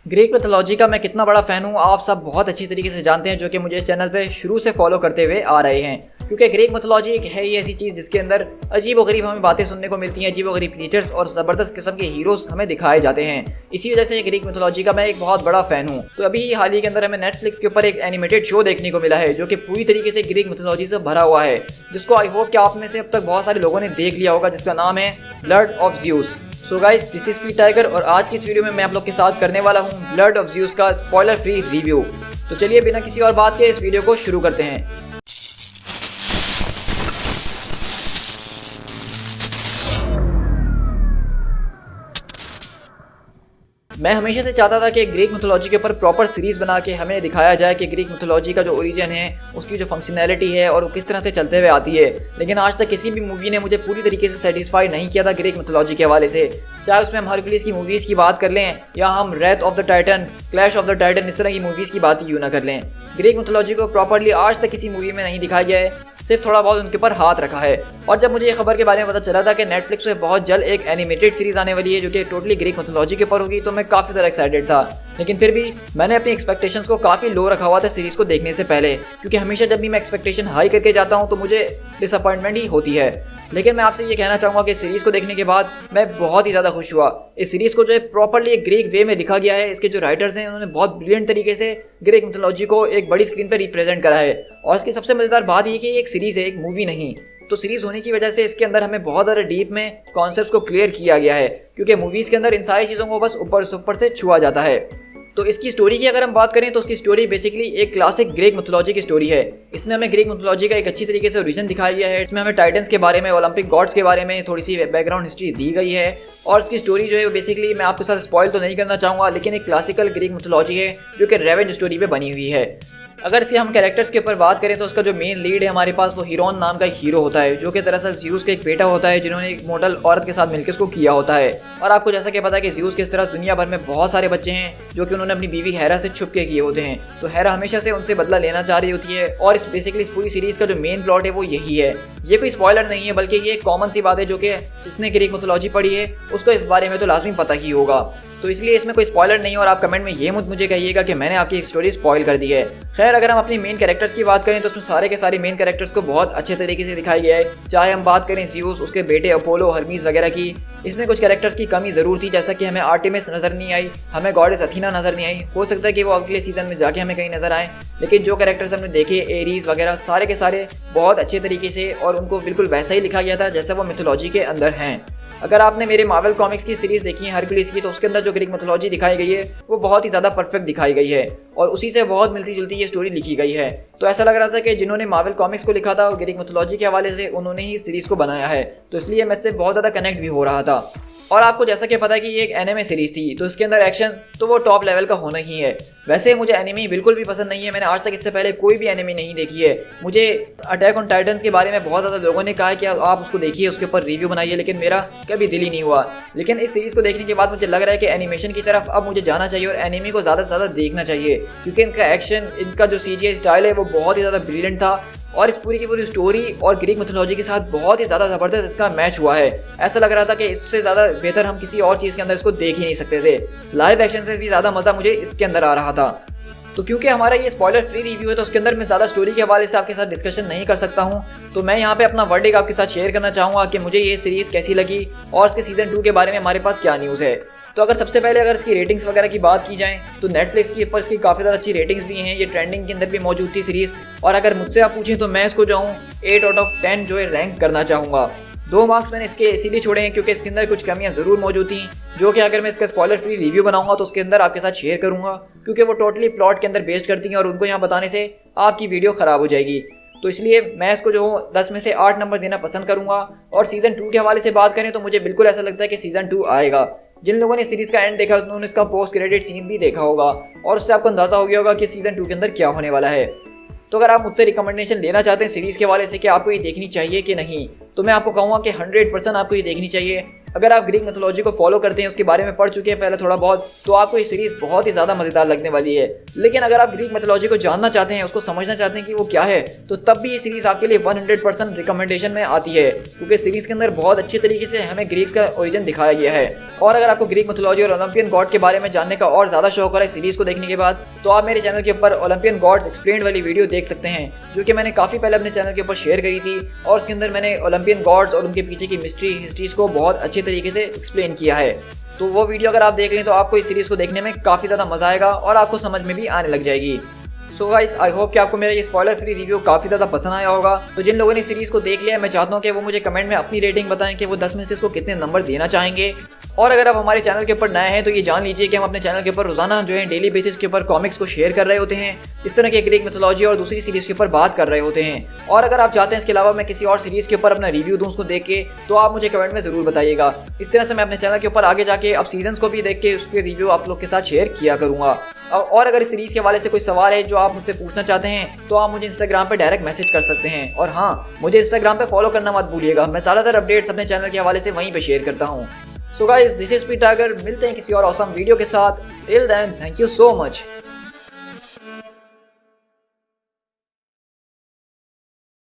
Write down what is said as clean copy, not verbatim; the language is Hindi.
ग्रीक मिथोलॉजी का मैं कितना बड़ा फ़ैन हूँ आप सब बहुत अच्छी तरीके से जानते हैं, जो कि मुझे इस चैनल पे शुरू से फॉलो करते हुए आ रहे हैं। क्योंकि ग्रीक मिथोलॉजी एक है ही ऐसी चीज़ जिसके अंदर अजीब व गरीब हमें बातें सुनने को मिलती हैं, अजीब व गरीब क्रिएचर्स और ज़बरदस्त किस्म के हीरोज़ हमें दिखाए जाते हैं। इसी वजह से ग्रीक मिथोलॉजी का मैं एक बहुत बड़ा फ़ैन हूँ। तो अभी हाल ही के अंदर हमें नेटफ्लिक्स के ऊपर एक एनिमेटेड शो देखने को मिला है जो कि पूरी तरीके से ग्रीक मिथोलॉजी से भरा हुआ है, जिसको आई होप कि आप में से अब तक बहुत सारे लोगों ने देख लिया होगा, जिसका नाम है blood of Zeus. So guys, this is speed tiger और आज की इस वीडियो में मैं आप लोग के साथ करने वाला हूँ ब्लड ऑफ ज़्यूस का स्पॉइलर फ्री रिव्यू। तो चलिए बिना किसी और बात के इस वीडियो को शुरू करते हैं। मैं हमेशा से चाहता था कि ग्रीक मिथोलॉजी के ऊपर प्रॉपर सीरीज़ बना के हमें दिखाया जाए कि ग्रीक मिथोलॉजी का जो ओरिजिन है, उसकी जो फंक्शनैलिटी है और वो किस तरह से चलते हुए आती है। लेकिन आज तक किसी भी मूवी ने मुझे पूरी तरीके से सेटिस्फाई नहीं किया था ग्रीक मिथोलॉजी के हवाले से। चाहे उसमें हम हरक्यूलिस की मूवीज़ की बात कर लें या हम Wraith of the Titan, clash of the Titan, इस तरह की मूवीज़ की बात क्यों ना कर लें, ग्रीक मिथोलॉजी को प्रॉपरली आज तक किसी मूवी में नहीं दिखाया गया है, सिर्फ थोड़ा बहुत उनके ऊपर हाथ रखा है। और जब मुझे ये खबर के बारे में पता चला था कि नेटफ्लिक्स पे बहुत जल्द एक एनिमेटेड सीरीज़ आने वाली है जो कि टोटली ग्रीक मिथोलॉजी के ऊपर होगी, तो मैं काफ़ी ज़्यादा एक्साइटेड था। लेकिन फिर भी मैंने अपनी एक्सपेक्टेशंस को काफ़ी लो रखा हुआ था सीरीज़ को देखने से पहले, क्योंकि हमेशा जब भी मैं एक्सपेक्टेशन हाई करके जाता हूँ तो मुझे डिसअपॉइंटमेंट ही होती है। लेकिन मैं आपसे ये कहना चाहूँगा कि सीरीज़ को देखने के बाद मैं बहुत ही ज़्यादा खुश हुआ। इस सीरीज़ को जो है प्रॉपरली एक ग्रीक वे में लिखा गया है। इसके जो राइटर्स हैं उन्होंने बहुत ब्रिलियंट तरीके से ग्रीक मिथोलॉजी को एक बड़ी स्क्रीन पर रिप्रेजेंट करा है। और इसकी सबसे मज़ेदार बात ये कि एक सीरीज़ है, एक मूवी नहीं। तो सीरीज़ होने की वजह से इसके अंदर हमें बहुत ज़्यादा डीप में कॉन्सेप्ट्स को क्लियर किया गया है, क्योंकि मूवीज़ के अंदर इन सारी चीज़ों को बस ऊपर से छुआ जाता है। तो इसकी स्टोरी की अगर हम बात करें तो उसकी स्टोरी बेसिकली एक क्लासिक ग्रीक मिथोलॉजी की स्टोरी है। इसमें हमें ग्रीक मिथोलॉजी का एक अच्छी तरीके से ओरिजिन दिखाया गया है। इसमें हमें टाइटन्स के बारे में, ओलंपिक गॉड्स के बारे में थोड़ी सी बैकग्राउंड हिस्ट्री दी गई है। और इसकी स्टोरी जो है बेसिकली मैं आपके साथ स्पॉइल तो नहीं करना चाहूँगा, लेकिन एक क्लासिकल ग्रीक मिथोलॉजी है जो कि रेवेंज स्टोरी पे बनी हुई है। अगर इसके हम कैरेक्टर्स के ऊपर बात करें तो उसका जो मेन लीड है हमारे पास, वो हीरोन नाम का हीरो होता है, जो कि दरअसल ज़्यूस का एक बेटा होता है जिन्होंने एक मॉडल औरत के साथ मिलकर उसको किया होता है। और आपको जैसा कि पता है कि ज़्यूस किस तरह दुनिया भर में बहुत सारे बच्चे हैं जो कि उन्होंने अपनी बीवी हेरा से छुप के किए होते हैं। तो हेरा हमेशा से उनसे बदला लेना चाह रही होती है। और इस बेसिकली इस पूरी सीरीज़ का जो मेन प्लॉट है वो यही है। ये कोई स्पॉइलर नहीं है, बल्कि ये एक कॉमन सी बात है जो कि जिसने ग्रीक मिथोलॉजी पढ़ी है उसको इस बारे में तो लाजमी पता ही होगा। तो इसलिए इसमें कोई स्पॉइलर नहीं है और आप कमेंट में ये मुझे कहिएगा कि मैंने आपकी एक स्टोरी स्पॉइल कर दी है। खैर, अगर हम अपनी मेन कैरेक्टर्स की बात करें तो उसमें सारे के सारे मेन कैरेक्टर्स को बहुत अच्छे तरीके से दिखाया गया है। चाहे हम बात करें ज़्यूस, उसके बेटे अपोलो, हर्मीस वगैरह की, इसमें कुछ कैरेक्टर्स की कमी ज़रूर थी, जैसा कि हमें आर्टेमिस नज़र नहीं आई, हमें गॉडेस अथीना नज़र नहीं आई। हो सकता है कि वो अगले सीजन में जाके हमें कहीं नज़र आए, लेकिन जो कैरेक्टर्स हमने देखे, एरीज वगैरह, सारे के सारे बहुत अच्छे तरीके से और उनको बिल्कुल वैसा ही लिखा गया था जैसा वो मिथोलॉजी के अंदर हैं। अगर आपने मेरे मार्वल कॉमिक्स की सीरीज़ देखी है हरक्यूलिस की, तो उसके अंदर जो ग्रीक मिथोलॉजी दिखाई गई है वो बहुत ही ज़्यादा परफेक्ट दिखाई गई है और उसी से बहुत मिलती जुलती ये स्टोरी लिखी गई है। तो ऐसा लग रहा था कि जिन्होंने मार्वल कॉमिक्स को लिखा था ग्रीक मिथोलॉजी के हवाले से उन्होंने ही सीरीज़ को बनाया है, तो इसलिए मैं इससे बहुत ज़्यादा कनेक्ट भी हो रहा था। और आपको जैसा कि पता है कि ये एक एनिमे सीरीज़ थी, तो इसके अंदर एक्शन तो वो टॉप लेवल का होना ही है। वैसे मुझे एनिमे बिल्कुल भी पसंद नहीं है, मैंने आज तक इससे पहले कोई भी एनिमे नहीं देखी है। मुझे अटैक ऑन टाइटन्स के बारे में बहुत ज़्यादा लोगों ने कहा है कि आप उसको देखिए, उसके ऊपर रिव्यू बनाइए, लेकिन मेरा कभी दिल ही नहीं हुआ। लेकिन इस सीरीज़ को देखने के बाद मुझे लग रहा है कि एनिमेशन की तरफ अब मुझे जाना चाहिए और एनिमे को ज़्यादा से ज़्यादा देखना चाहिए, क्योंकि इनका एक्शन, इनका जो CGI स्टाइल है वो बहुत ही ज़्यादा ब्रिलियंट था। और इस पूरी की पूरी स्टोरी और ग्रीक मिथोलॉजी के साथ बहुत ही ज़्यादा ज़बरदस्त इसका मैच हुआ है। ऐसा लग रहा था कि इससे ज़्यादा बेहतर हम किसी और चीज़ के अंदर इसको देख ही नहीं सकते थे। लाइव एक्शन से भी ज़्यादा मज़ा मुझे इसके अंदर आ रहा था। तो क्योंकि हमारा ये स्पॉइलर फ्री रिव्यू है, तो उसके अंदर मैं ज़्यादा स्टोरी के हवाले से आपके साथ डिस्कशन नहीं कर सकता हूँ। तो मैं यहाँ पे अपना वर्डिक आपके साथ शेयर करना चाहूँगा कि मुझे ये सीरीज़ कैसी लगी और इसके सीज़न 2 के बारे में हमारे पास क्या न्यूज़ है। तो अगर सबसे पहले अगर इसकी रेटिंग्स वगैरह की बात की जाए तो नेटफ्लिक्स के ऊपर इसकी काफ़ी ज़्यादा अच्छी रेटिंग्स भी हैं। ये ट्रेंडिंग के अंदर भी मौजूद थी सीरीज़, और अगर मुझसे आप पूछें तो मैं इसको जो हूँ 8 आउट ऑफ 10 जो है रैंक करना चाहूँगा। 2 मार्क्स मैंने इसके इसीलिए छोड़े हैं क्योंकि इसके अंदर कुछ कमियां ज़रूर मौजूद थी, जो कि अगर मैं इसका स्पॉइलर फ्री रिव्यू बनाऊंगा तो उसके अंदर आपके साथ शेयर करूंगा, क्योंकि वो टोटली प्लॉट के अंदर बेस्ड करती हैं और उनको यहाँ बताने से आपकी वीडियो ख़राब हो जाएगी। तो इसलिए मैं इसको जो 10 में से 8 नंबर देना पसंद करूँगा। और सीज़न 2 के हवाले से बात करें तो मुझे बिल्कुल ऐसा लगता है कि सीज़न 2 आएगा। जिन लोगों ने सीरीज़ का एंड देखा उन्होंने इसका पोस्ट क्रेडिट सीन भी देखा होगा और उससे आपको अंदाज़ा हो गया होगा कि सीज़न 2 के अंदर क्या होने वाला है। तो अगर आप मुझसे रिकमेंडेशन लेना चाहते हैं सीरीज़ के हवाले से कि आपको ये देखनी चाहिए कि नहीं, तो मैं आपको कहूँगा कि 100% आपको ये देखनी चाहिए, अगर आप ग्रीक मिथोलॉजी को फॉलो करते हैं, उसके बारे में पढ़ चुके हैं पहले थोड़ा बहुत, तो आपको ये सीरीज़ बहुत ही ज़्यादा मज़ेदार लगने वाली है। लेकिन अगर आप ग्रीक मिथोलॉजी को जानना चाहते हैं, उसको समझना चाहते हैं कि वो क्या है, तो तब भी ये सीरीज़ आपके लिए 100% रिकमेंडेशन में आती है, क्योंकि सीरीज़ के अंदर बहुत अच्छी तरीके से हमें ग्रीक्स का ओरिजिन दिखाया गया है। और अगर आपको ग्रीक मिथोलॉजी और ओलंपियन गॉड के बारे में जानने का और ज़्यादा शौक हो रहा है सीरीज़ को देखने के बाद, तो आप मेरे चैनल के ऊपर ओलंपियन गॉड्स एक्सप्लेन्ड वाली वीडियो देख सकते हैं, जो कि मैंने काफ़ी पहले अपने चैनल के ऊपर शेयर करी थी। और उसके अंदर मैंने ओलंपियन गॉड्स और उनके पीछे की हिस्ट्रीज को बहुत अच्छे तरीके से एक्सप्लेन किया है। तो वो वीडियो अगर आप देख लें तो आपको इस सीरीज़ को देखने में काफ़ी ज़्यादा मज़ा आएगा और आपको समझ में भी आने लग जाएगी। सो गाइस, आई होप कि आपको मेरा ये स्पॉइलर फ्री रिव्यू काफ़ी ज़्यादा पसंद आया होगा। तो जिन लोगों ने सीरीज़ को देख लिया, मैं चाहता हूँ कि वो मुझे कमेंट में अपनी रेटिंग बताएं कि वो 10 में से इसको कितने नंबर देना चाहेंगे। और अगर आप हमारे चैनल के ऊपर नए हैं तो ये जान लीजिए कि हम अपने चैनल के ऊपर रोजाना जो है डेली बेसिस के ऊपर कॉमिक्स को शेयर कर रहे होते हैं, इस तरह के ग्रीक मिथोलॉजी और दूसरी सीरीज़ के ऊपर बात कर रहे होते हैं। और अगर आप चाहते हैं इसके अलावा मैं किसी और सीरीज़ के ऊपर अपना रिव्यू दूँ उसको देख के, तो आप मुझे कमेंट में ज़रूर बताइएगा। इस तरह से मैं अपने चैनल के ऊपर आगे जाके अब सीजन्स को भी देख के उसके रिव्यू आप लोग के साथ शेयर किया करूँगा। और अगर इस सीरीज़ के हवाले से कोई सवाल है जो आप मुझसे पूछना चाहते हैं, तो आप मुझे इंस्टाग्राम पे डायरेक्ट मैसेज कर सकते हैं। और हाँ, मुझे इंस्टाग्राम पे फॉलो करना मत भूलिएगा, मैं ज़्यादातर अपडेट्स अपने चैनल के हवाले से वहीं पे शेयर करता हूँ। So guys, this is P tiger. मिलते हैं किसी और ऑसम वीडियो के साथ। Till then, thank you so much.